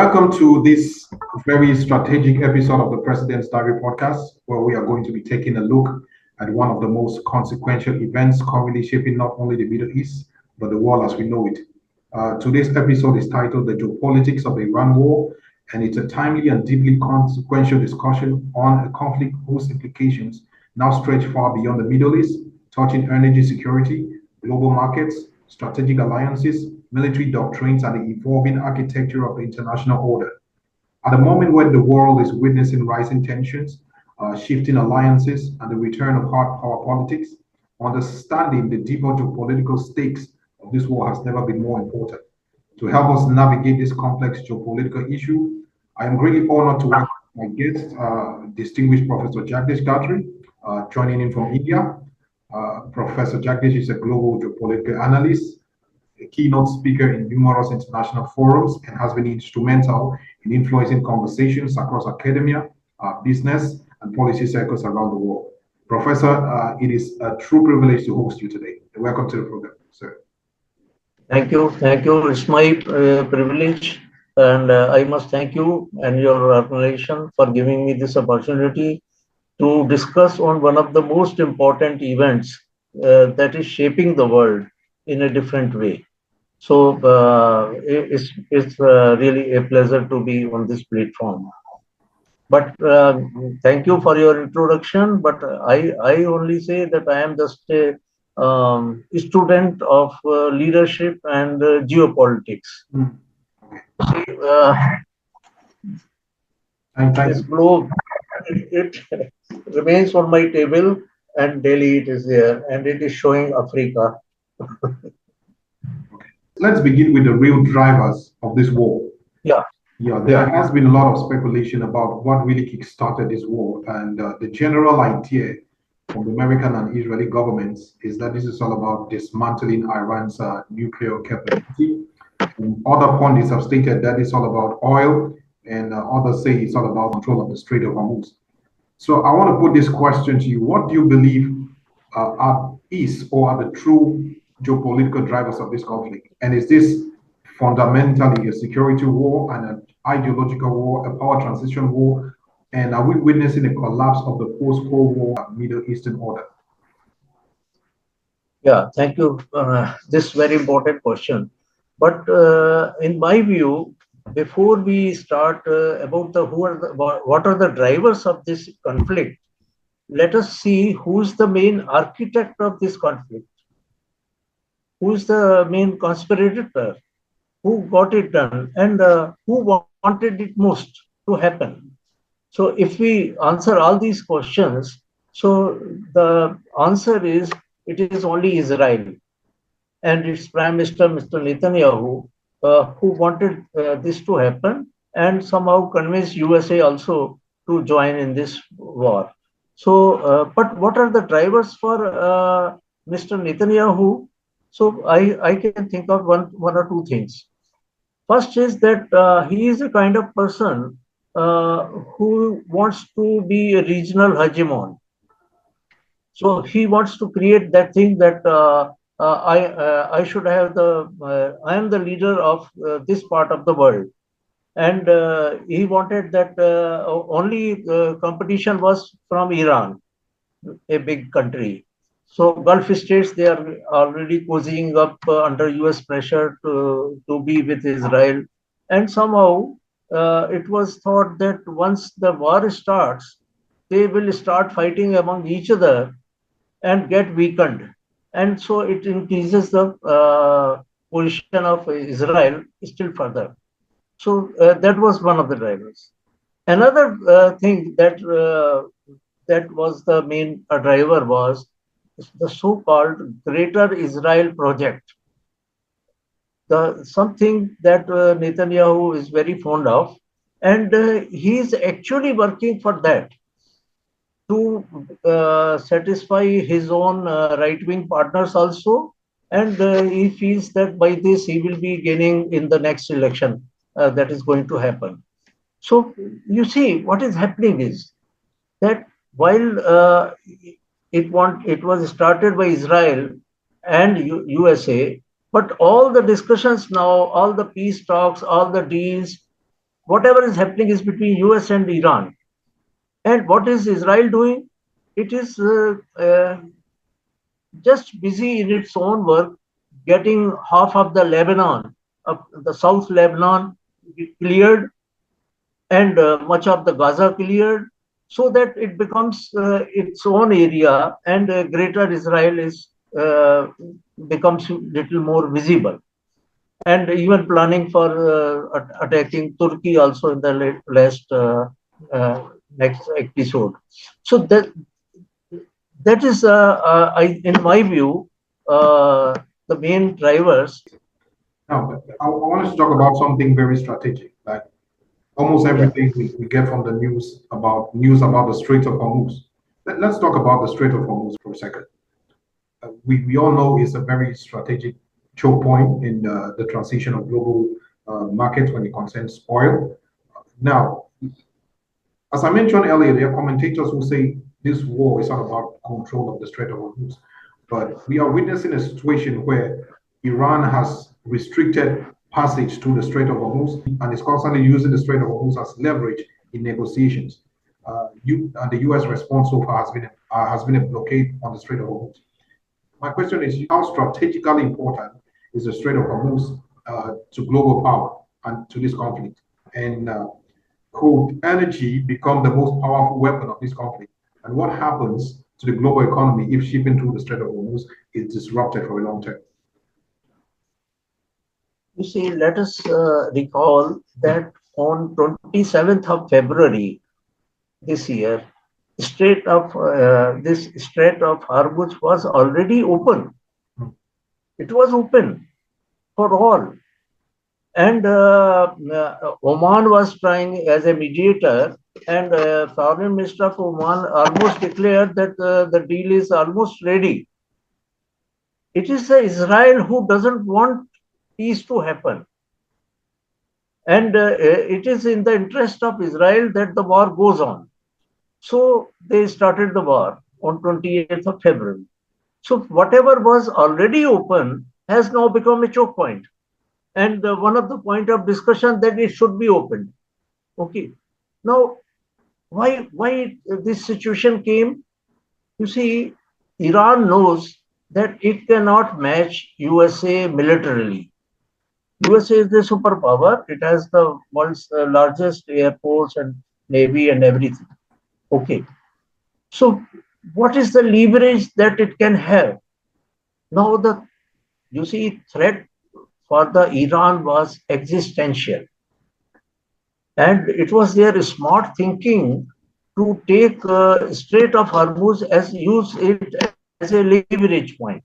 Welcome to this very strategic episode of the President's Diary podcast, where we are going to be taking a look at one of the most consequential events currently shaping not only the Middle East, but the world as we know it. Today's episode is titled The Geopolitics of the Iran War, and it's a timely and deeply consequential discussion on a conflict whose implications now stretch far beyond the Middle East, touching energy security, global markets, strategic alliances, military doctrines, and the evolving architecture of the international order. At a moment when the world is witnessing rising tensions, shifting alliances, and the return of hard power politics, understanding the deeper geopolitical stakes of this war has never been more important. To help us navigate this complex geopolitical issue, I am greatly honored to welcome my guest, distinguished Professor Jagdish Sheth, joining in from India. Professor Jagdish is a global geopolitical analyst, a keynote speaker in numerous international forums, and has been instrumental in influencing conversations across academia, business, and policy circles around the world. Professor, it is a true privilege to host you today. Welcome to the program, sir. Thank you. Thank you. It's my privilege. And I must thank you and your organization for giving me this opportunity to discuss on one of the most important events that is shaping the world in a different way. So it's really a pleasure to be on this platform. But thank you for your introduction. But I only say that I am just a student of leadership and geopolitics. Mm. See, Thank this you. globe, it remains on my table, and daily it is there, and it is showing Africa. Let's begin with the real drivers of this war. Yeah, Yeah, there yeah, has been a lot of speculation about what really kickstarted this war, and the general idea from the American and Israeli governments is that this is all about dismantling Iran's nuclear capability. And other pundits have stated that it's all about oil, and others say it's all about control of the Strait of Hormuz. So I want to put this question to you: what do you believe is or are the true geopolitical drivers of this conflict? And is this fundamentally a security war and an ideological war, a power transition war? And are we witnessing a collapse of the post-Cold War Middle Eastern order? yeah. Thank you. This very important question. But in my view, before we start about the who are the, what are the drivers of this conflict, let us see who's the main architect of this conflict, who's the main conspirator, who got it done, and who wanted it most to happen. So if we answer all these questions, so the answer is it is only Israel and its Prime Minister, Mr. Netanyahu, who wanted this to happen and somehow convinced USA also to join in this war. So, but what are the drivers for Mr. Netanyahu? So I can think of one or two things. First is that he is a kind of person who wants to be a regional hegemon. So he wants to create that thing that I should have I am the leader of this part of the world, and he wanted that only competition was from Iran, a big country. So Gulf states, they are already cozying up under US pressure to be with Israel. And somehow it was thought that once the war starts, they will start fighting among each other and get weakened. And so it increases the position of Israel still further. So that was one of the drivers. Another thing that was the main driver was the so-called Greater Israel Project, the something that Netanyahu is very fond of, and he is actually working for that to satisfy his own right-wing partners also, and he feels that by this he will be gaining in the next election that is going to happen. So you see, what is happening is that while it was started by Israel and USA, but all the discussions now, all the peace talks, all the deals, whatever is happening is between US and Iran. And what is Israel doing? It is just busy in its own work, getting half of the Lebanon, the South Lebanon cleared, and much of the Gaza cleared, so that it becomes its own area, and greater Israel is becomes little more visible. And even planning for attacking Turkey also in the last next episode. So that is, in my view, the main drivers. Now, I want us to talk about something very strategic. Like almost everything we get from the news about the Strait of Hormuz. Let's talk about the Strait of Hormuz for a second. We all know it's a very strategic choke point in the transition of global markets when it concerns oil. Now, as I mentioned earlier, there are commentators who say this war is not about control of the Strait of Hormuz, but we are witnessing a situation where Iran has restricted passage to the Strait of Hormuz and is constantly using the Strait of Hormuz as leverage in negotiations. And the U.S. response so far has been a blockade on the Strait of Hormuz. My question is, how strategically important is the Strait of Hormuz to global power and to this conflict? And could energy become the most powerful weapon of this conflict? And what happens to the global economy if shipping through the Strait of Hormuz is disrupted for a long term? You see, let us recall that on 27th of February this year, Strait of this Strait of Hormuz was already open. It was open for all. And Oman was trying as a mediator, and Foreign Minister of Oman almost declared that the deal is almost ready. It is Israel who doesn't want peace to happen. And it is in the interest of Israel that the war goes on. So they started the war on 28th of February. So whatever was already open has now become a choke point. And one of the point of discussion that it should be opened. Okay. Now, why this situation came? You see, Iran knows that it cannot match USA militarily. USA is the superpower. It has the world's largest airports and navy and everything. Okay. So what is the leverage that it can have? Now you see, threat for the Iran was existential. And it was their smart thinking to take Strait of Hormuz use it as a leverage point.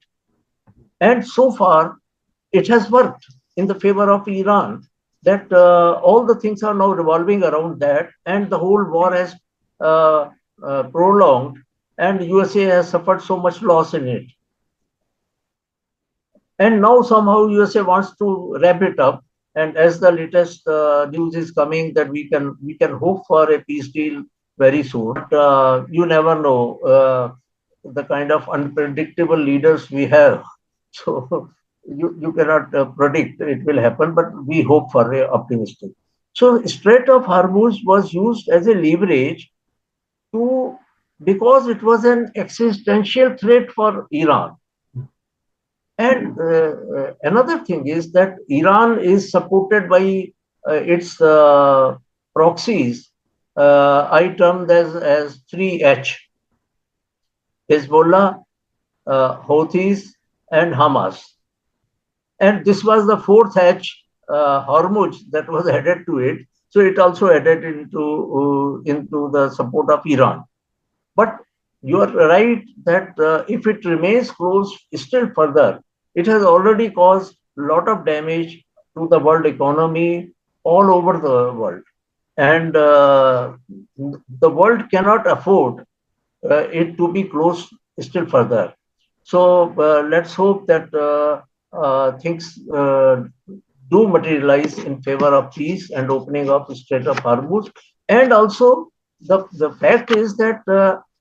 And so far, it has worked in the favor of Iran, that all the things are now revolving around that, and the whole war has prolonged, and USA has suffered so much loss in it. And now somehow USA wants to wrap it up. And as the latest news is coming, that we can hope for a peace deal very soon. But you never know the kind of unpredictable leaders we have. So you cannot predict it will happen, but we hope for a optimistic. So Strait of Hormuz was used as a leverage because it was an existential threat for Iran. And another thing is that Iran is supported by its proxies, I termed as 3H: Hezbollah, Houthis, and Hamas. And this was the fourth H, Hormuz, that was added to it. So it also added into the support of Iran. But you are right that if it remains closed still further, it has already caused a lot of damage to the world economy all over the world. And the world cannot afford it to be closed still further. So let's hope that things do materialize in favor of peace and opening of the Strait of Hormuz. And also, the fact is that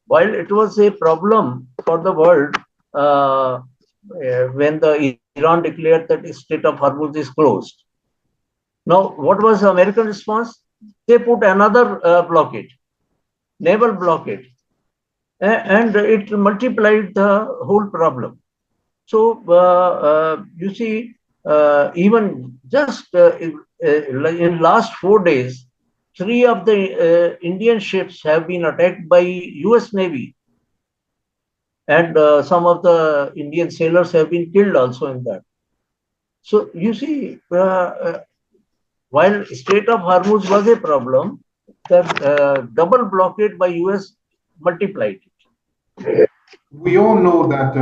while it was a problem for the world when the Iran declared that the Strait of Hormuz is closed. Now, what was the American response? they put another blockade, naval blockade, and it multiplied the whole problem. So you see, even just in last 4 days, three of the Indian ships have been attacked by U.S. Navy, and some of the Indian sailors have been killed also in that. So you see, while Strait of Hormuz was a problem, the double blockade by US multiplied it. We all know that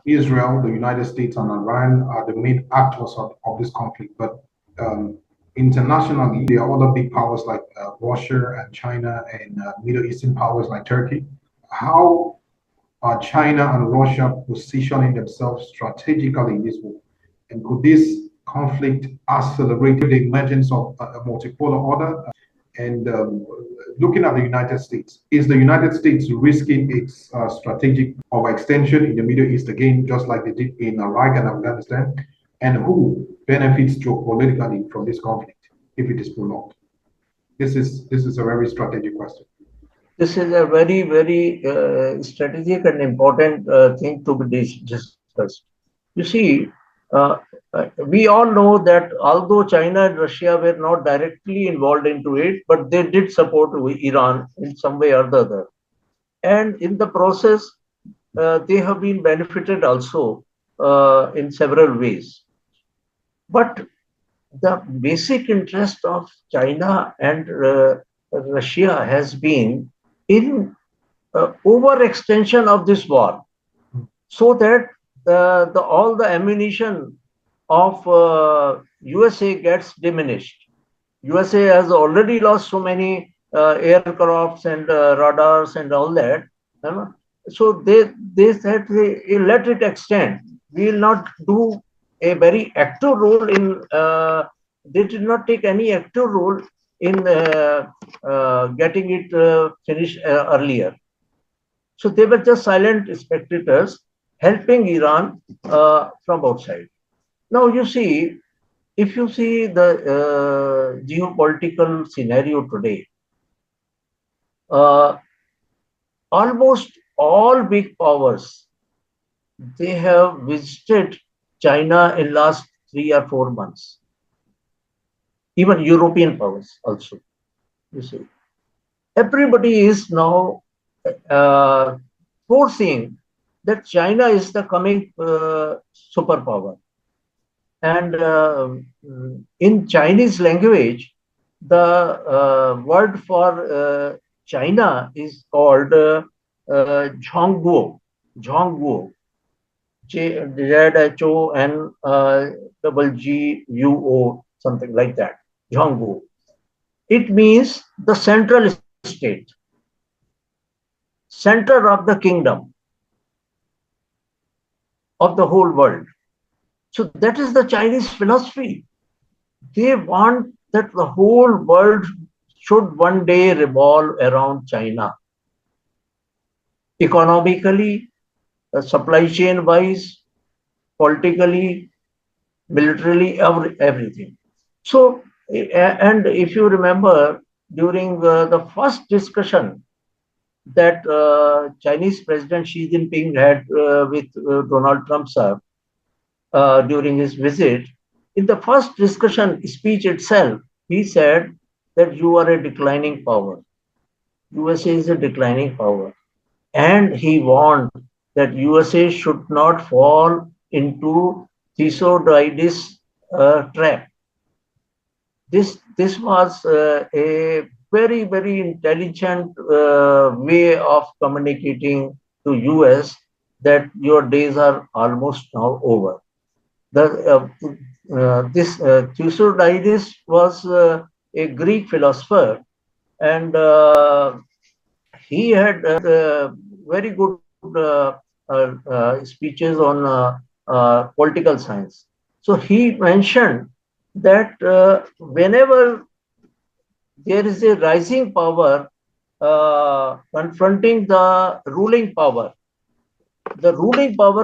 Israel, the United States, and Iran are the main actors of this conflict. But internationally, there are other big powers like Russia and China and Middle Eastern powers like Turkey. How are China and Russia positioning themselves strategically in this war? And could this conflict accelerate the emergence of a multipolar order? And looking at the United States, is the United States risking its strategic overextension in the Middle East again, just like they did in Iraq and Afghanistan? And who benefits geopolitically from this conflict if it is prolonged? This is a very strategic question. This is a very, very strategic and important thing to be discussed. You see, uh, we all know that although China and Russia were not directly involved into it, but they did support Iran in some way or the other. And in the process, they have been benefited also in several ways. But the basic interest of China and Russia has been in overextension of this war, so that all the ammunition of USA gets diminished. USA has already lost so many aircrafts and radars and all that. You know? So they said, let it extend. We will not do a very active role in. They did not take any active role in getting it finished earlier. So they were just silent spectators helping Iran from outside. Now you see, if you see the geopolitical scenario today, uh, almost all big powers, they have visited China in last 3 or 4 months. Even European powers also. You see, everybody is now uh, foreseeing that China is the coming superpower. And in Chinese language, the word for China is called Zhongguo. Zhongguo. Zhonguo, something like that. Zhongguo. It means the central state, center of the kingdom of the whole world. So that is the Chinese philosophy. They want that the whole world should one day revolve around China. Economically, supply chain wise, politically, militarily, everything. So, and if you remember, during the first discussion that Chinese President Xi Jinping had with Donald Trump sir, during his visit, in the first discussion speech itself, he said that you are a declining power. USA is a declining power. And he warned that USA should not fall into Thucydides trap. This was a very, very intelligent way of communicating to US that your days are almost now over. This Thucydides was a Greek philosopher, and he had very good speeches on political science. So he mentioned that whenever there is a rising power confronting the ruling power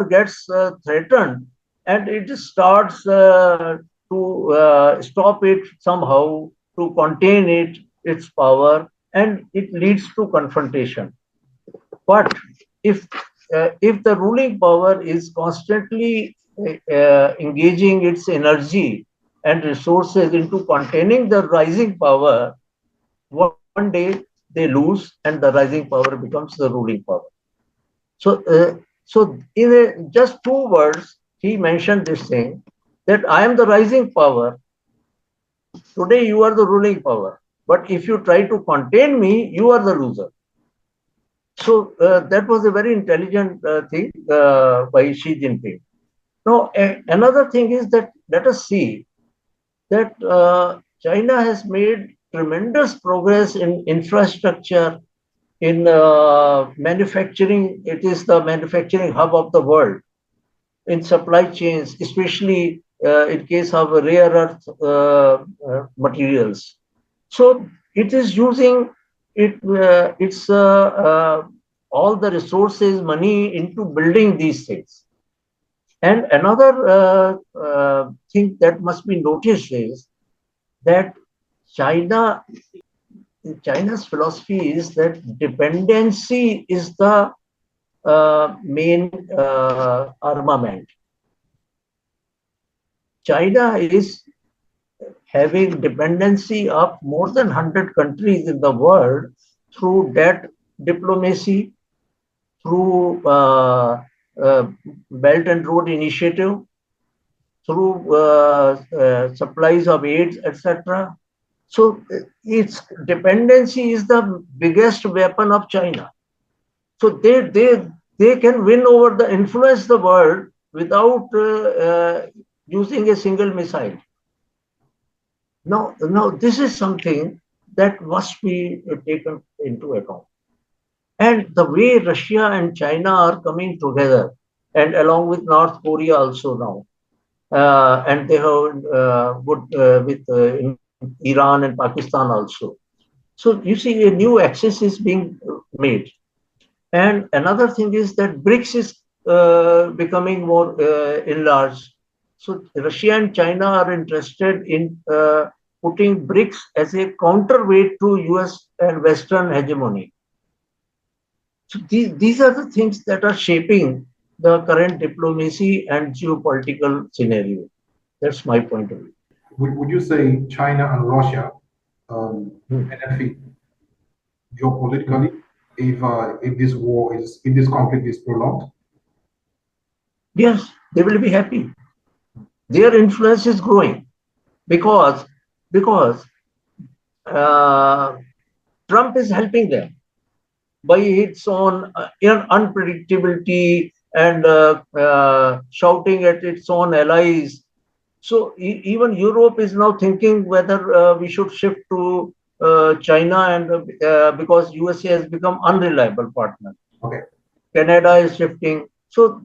gets threatened, and it starts to stop it somehow, to contain its power, and it leads to confrontation. But if the ruling power is constantly engaging its energy and resources into containing the rising power, one day they lose and the rising power becomes the ruling power. So in just two words, he mentioned this thing that I am the rising power. Today you are the ruling power. But if you try to contain me, you are the loser. So that was a very intelligent thing by Xi Jinping. Now, another thing is that let us see that China has made tremendous progress in infrastructure, in manufacturing. It is the manufacturing hub of the world, in supply chains, especially in case of rare earth materials. So it is using its all the resources, money into building these things. And another thing that must be noticed is that China, China's philosophy is that dependency is the main armament. China is having dependency of more than 100 countries in the world through debt diplomacy, through Belt and Road Initiative, through supplies of aids, etc. So its dependency is the biggest weapon of China. So they can win over the influence the world without using a single missile. Now this is something that must be taken into account. And the way Russia and China are coming together, and along with North Korea also now, and they have with Iran and Pakistan also. So you see, a new axis is being made. And another thing is that BRICS is becoming more enlarged. So Russia and China are interested in putting BRICS as a counterweight to US and Western hegemony. So these are the things that are shaping the current diplomacy and geopolitical scenario. That's my point of view. Would you say China and Russia benefit geopolitically if this war is if this conflict is prolonged? Yes, they will be happy. Their influence is growing because uh, Trump is helping them by its own unpredictability and shouting at its own allies. So even Europe is now thinking whether we should shift to China, and because USA has become unreliable partner. Okay. Canada is shifting. So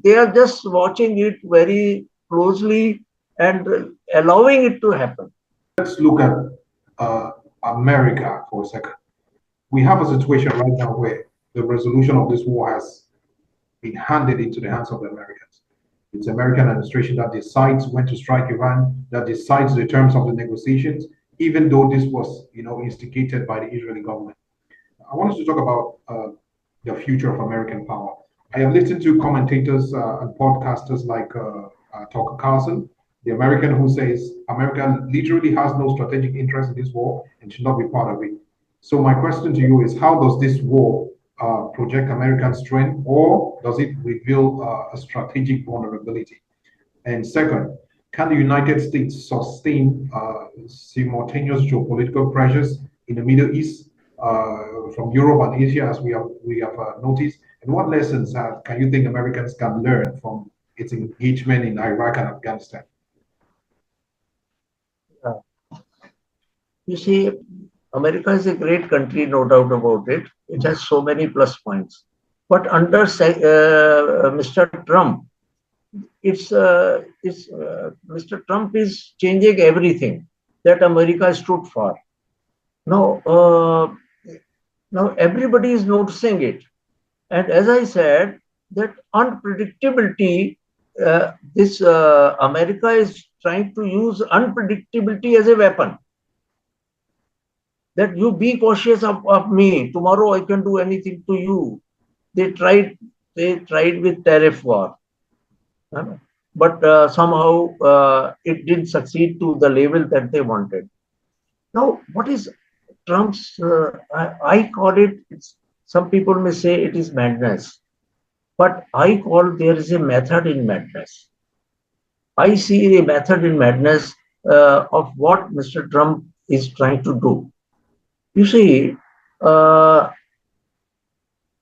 they are just watching it very closely and allowing it to happen. Let's look at America for a second. We have a situation right now where the resolution of this war has been handed into the hands of the Americans. It's the American administration that decides when to strike Iran, that decides the terms of the negotiations, even though this was, instigated by the Israeli government. I want us to talk about the future of American power. I have listened to commentators and podcasters like Tucker Carlson, the American who says America literally has no strategic interest in this war and should not be part of it. So my question to you is, how does this war project American strength, or does it reveal a strategic vulnerability? And second, can the United States sustain simultaneous geopolitical pressures in the Middle East from Europe and Asia, as we have noticed? And what lessons can you think Americans can learn from its engagement in Iraq and Afghanistan? You see, America is a great country, no doubt about it. It has so many plus points. But under Mr. Trump, Mr. Trump is changing everything that America stood for. Now, now everybody is noticing it. And as I said, that unpredictability, this America is trying to use unpredictability as a weapon. that you be cautious of me. Tomorrow I can do anything to you. They tried with tariff war, but somehow it didn't succeed to the level that they wanted. Now, what is Trump's? I call it. Some people may say it is madness, but I call there is a method in madness. I see a method in madness of what Mr. Trump is trying to do. You see, uh,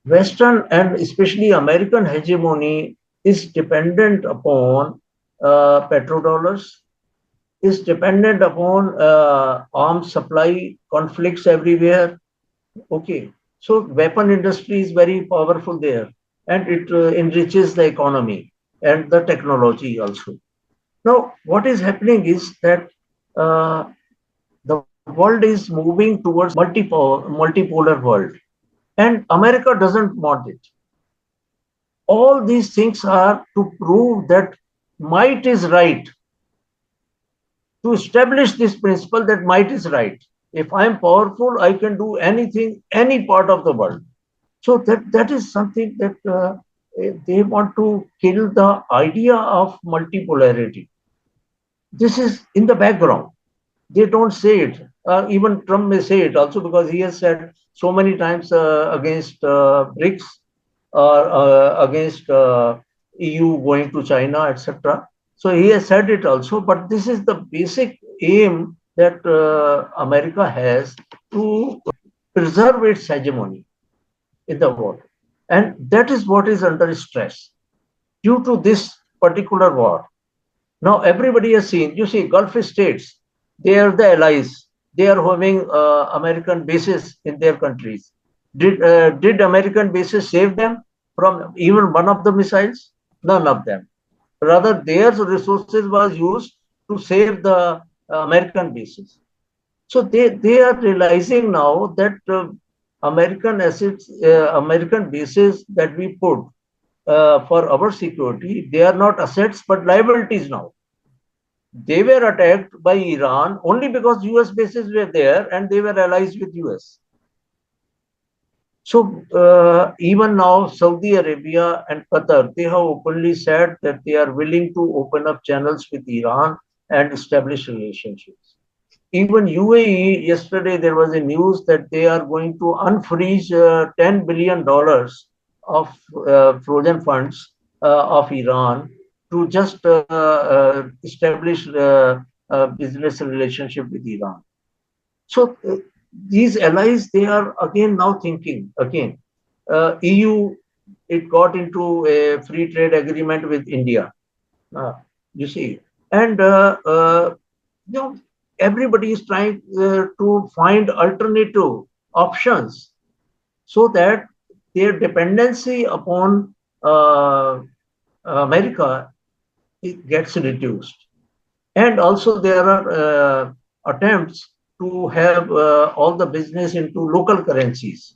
Western and especially American hegemony is dependent upon petrodollars, is dependent upon arms supply conflicts everywhere. Okay, so weapon industry is very powerful there, and it enriches the economy and the technology also. Now, what is happening is that uh, the world is moving towards multipolar world, and America doesn't want it. All these things are to prove that might is right, to establish this principle that might is right. If I'm powerful, I can do anything, any part of the world. So that is something that they want to kill the idea of multipolarity. This is in the background. They don't say it. Even Trump may say it also, because he has said so many times against BRICS or against EU going to China, etc. So he has said it also, but this is the basic aim that America has to preserve its hegemony in the world. And that is what is under stress due to this particular war. Now everybody has seen, you see, Gulf states, they are the allies. They are having American bases in their countries. Did American bases save them from even one of the missiles? None of them. Rather, their resources was used to save the American bases. So they are realizing now that American assets, American bases that we put for our security, they are not assets but liabilities now. They were attacked by Iran only because US bases were there and they were allies with US. So even now, Saudi Arabia and Qatar, they have openly said that they are willing to open up channels with Iran and establish relationships. Even UAE, yesterday there was a news that they are going to unfreeze $10 billion of frozen funds of Iran to just establish business relationship with Iran. So these allies, they are again now thinking again. EU, it got into a free trade agreement with India. You see, and you know, everybody is trying to find alternative options so that their dependency upon America, it gets reduced. And also there are attempts to have all the business into local currencies.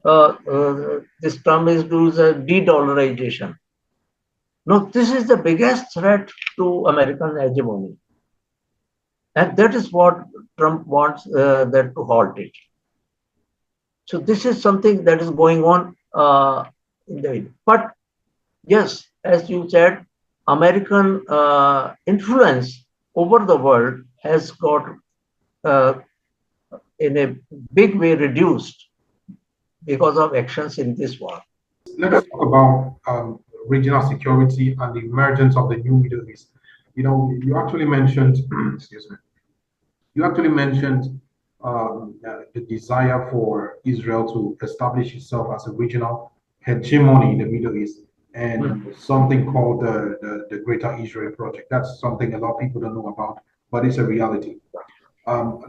This term is used as de-dollarization. Now, this is the biggest threat to American hegemony. And that is what Trump wants that to halt it. So this is something that is going on in the. But yes, as you said, American influence over the world has got uh, in a big way reduced because of actions in this war. Let's talk about regional security and the emergence of the new Middle East. You know, you actually mentioned, excuse me, you actually mentioned the desire for Israel to establish itself as a regional hegemony in the Middle East, and something called the Greater Israel Project. That's something a lot of people don't know about, but it's a reality.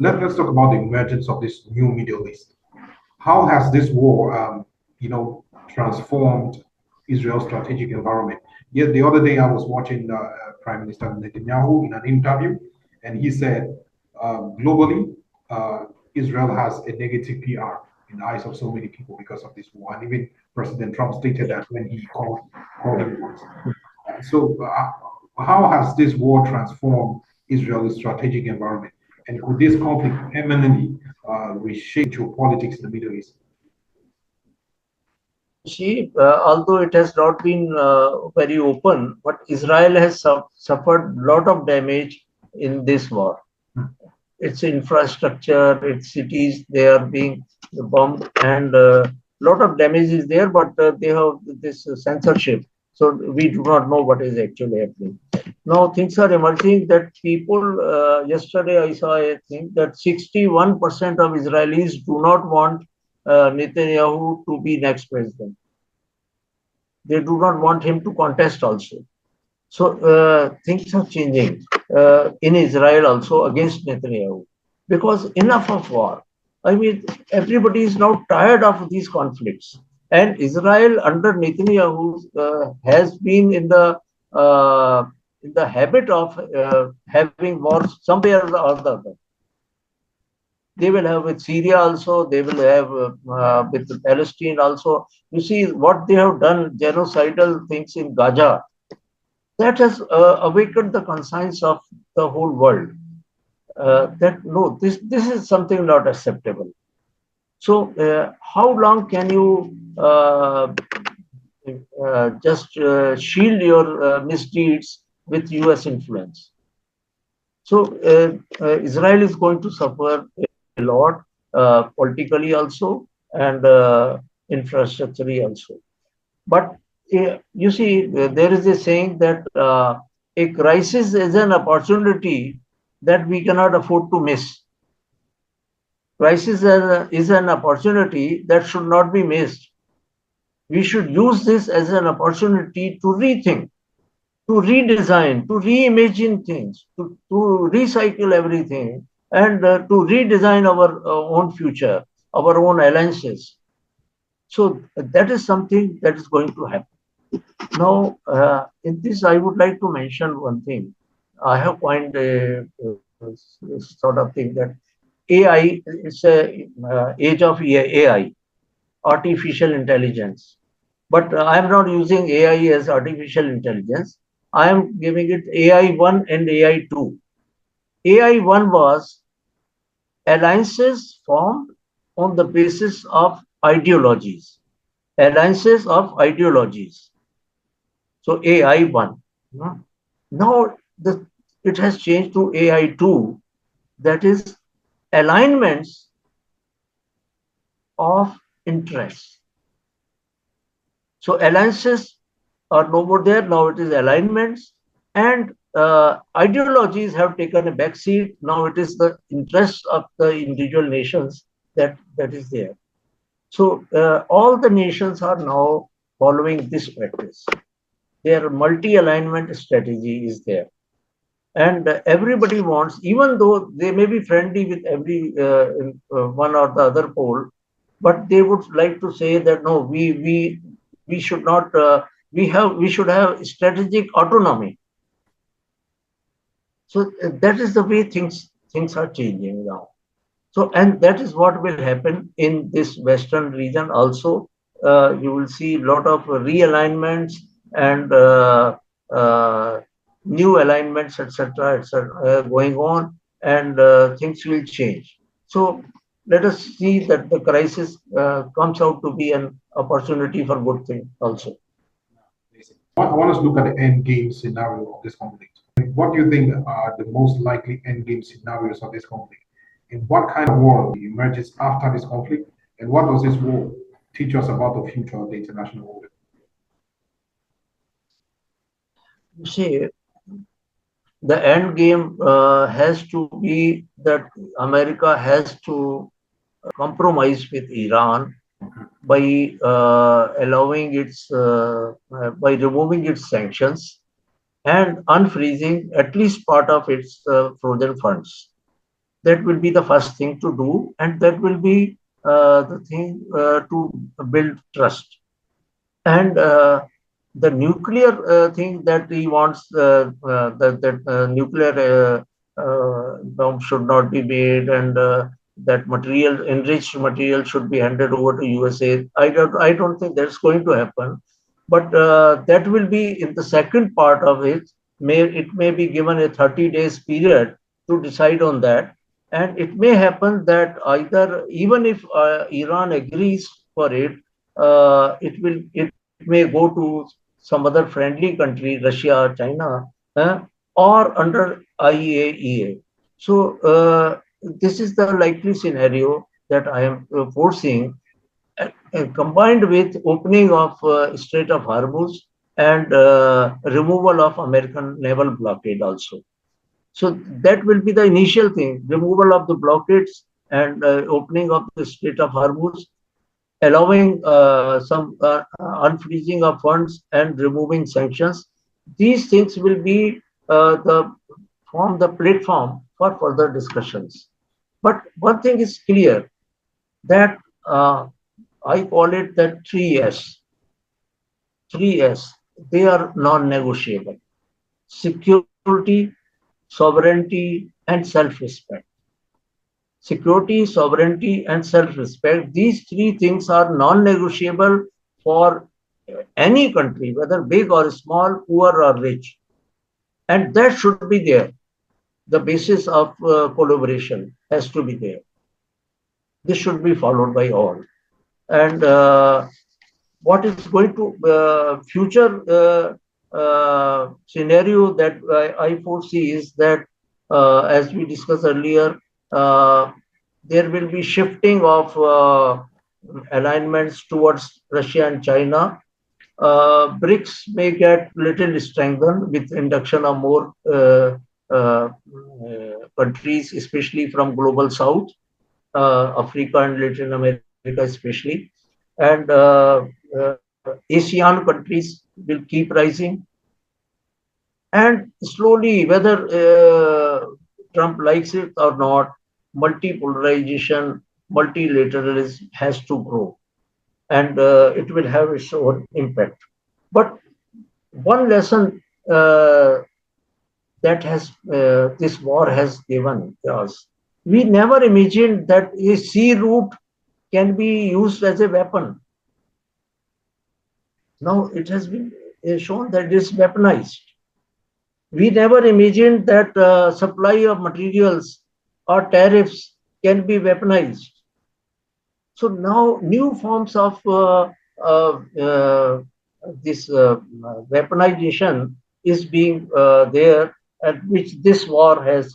Let's talk about the emergence of this new Middle East. How has this war, transformed Israel's strategic environment? Yet the other day I was watching Prime Minister Netanyahu in an interview, and he said, globally, Israel has a negative PR in the eyes of so many people because of this war. And even President Trump stated that when he called him once. So, how has this war transformed Israel's strategic environment? And could this conflict permanently reshape geopolitics in the Middle East? See, although it has not been very open, but Israel has suffered a lot of damage in this war. Its infrastructure, its cities, they are being bombed, and a lot of damage is there, but they have this censorship. So we do not know what is actually happening. Now things are emerging that people, yesterday I saw a thing that 61% of Israelis do not want Netanyahu to be next president. They do not want him to contest also. So things are changing in Israel also against Netanyahu, because enough of war. I mean, everybody is now tired of these conflicts. And Israel under Netanyahu has been in the habit of having wars somewhere or the other. They will have with Syria also, they will have with Palestine also. You see what they have done, genocidal things in Gaza, that has awakened the conscience of the whole world. That no, this is something not acceptable. So how long can you just shield your misdeeds with US influence? So Israel is going to suffer a lot politically also, and infrastructurally also. But you see, there is a saying that a crisis is an opportunity that we cannot afford to miss. Crisis is an opportunity that should not be missed. We should use this as an opportunity to rethink, to redesign, to reimagine things, to recycle everything, and to redesign our own future, our own alliances. So that is something that is going to happen. Now, in this, I would like to mention one thing. I have coined a sort of thing that AI is a age of AI, artificial intelligence. But I am not using AI as artificial intelligence. I am giving it AI1 and AI2. AI1 was alliances formed on the basis of ideologies. Alliances of ideologies. So AI1. Now it has changed to AI2, that is alignments of interests. So alliances are no more there. Now it is alignments, and ideologies have taken a backseat. Now it is the interest of the individual nations that is there. So all the nations are now following this practice. Their multi-alignment strategy is there. And everybody wants, even though they may be friendly with every one or the other pole, but they would like to say that no, we should not. We should have strategic autonomy. So that is the way things are changing now. So, and that is what will happen in this Western region also. You will see a lot of realignments and new alignments, etc., going on, and things will change. So, let us see that the crisis comes out to be an opportunity for good thing also. I want us to look at the end game scenario of this conflict. What do you think are the most likely end game scenarios of this conflict? And what kind of war emerges after this conflict? And what does this war teach us about the future of the international order? You see, the end game has to be that America has to compromise with Iran by allowing its by removing its sanctions and unfreezing at least part of its frozen funds. That will be the first thing to do, and that will be the thing to build trust. And the nuclear thing that he wants, that nuclear bomb should not be made, and that material, enriched material, should be handed over to USA. I don't think that's going to happen, but that will be in the second part of it. It may be given a 30 days period to decide on that, And it may happen that either, even if Iran agrees for it, it may go to some other friendly country, Russia, China, or under IAEA. So this is the likely scenario that I am foreseeing, combined with opening of Strait of Hormuz and removal of American naval blockade also. So that will be the initial thing: removal of the blockades and opening of the Strait of Hormuz, allowing some unfreezing of funds and removing sanctions. These things will be the form the platform for further discussions. But one thing is clear, that I call it that three S. Three S. They are non-negotiable: security, sovereignty, and self-respect. Security, sovereignty, and self-respect. These three things are non-negotiable for any country, whether big or small, poor or rich. And that should be there. The basis of collaboration has to be there. This should be followed by all. And what is going to future scenario that I foresee is that, as we discussed earlier, there will be shifting of alignments towards Russia and China. BRICS may get little strengthened with induction of more countries, especially from global south, Africa and Latin America especially. And ASEAN countries will keep rising. And slowly, whether Trump likes it or not, multipolarization, multilateralism has to grow, and it will have its own impact. But one lesson that this war has given us: we never imagined that a sea route can be used as a weapon. Now it has been shown that it is weaponized. We never imagined that supply of materials or tariffs can be weaponized. So now new forms of this weaponization is being there, at which this war has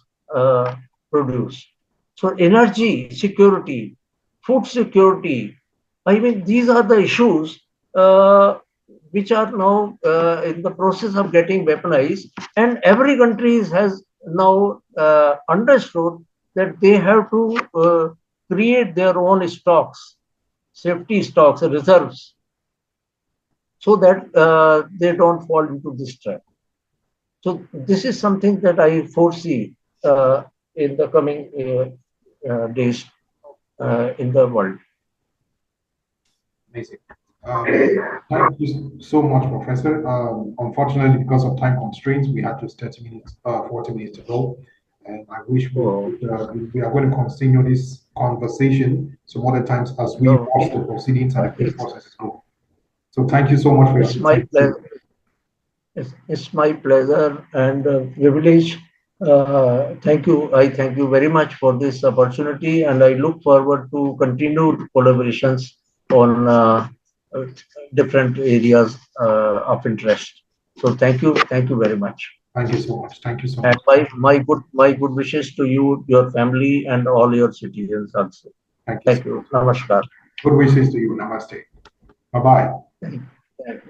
produced. So energy security, food security, I mean, these are the issues which are now in the process of getting weaponized, and every country has now understood that they have to create their own stocks, safety stocks, reserves, so that they don't fall into this trap. So this is something that I foresee in the coming days in the world. Amazing. Thank you so much, Professor. Unfortunately, because of time constraints, we had just 30 minutes, 40 minutes to go. And I wish we are going to continue this conversation some other times as we watch the proceedings and the peace processes go. So thank you so much for your time. My pleasure. It's my pleasure and privilege. Thank you. I thank you very much for this opportunity, and I look forward to continued collaborations on different areas of interest. So thank you very much. Thank you so much. Thank you so much. And my good wishes to you, your family, and all your citizens also. Thank you. Namaskar. Good wishes to you. Namaste. Bye-bye.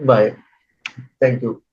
Bye. Thank you.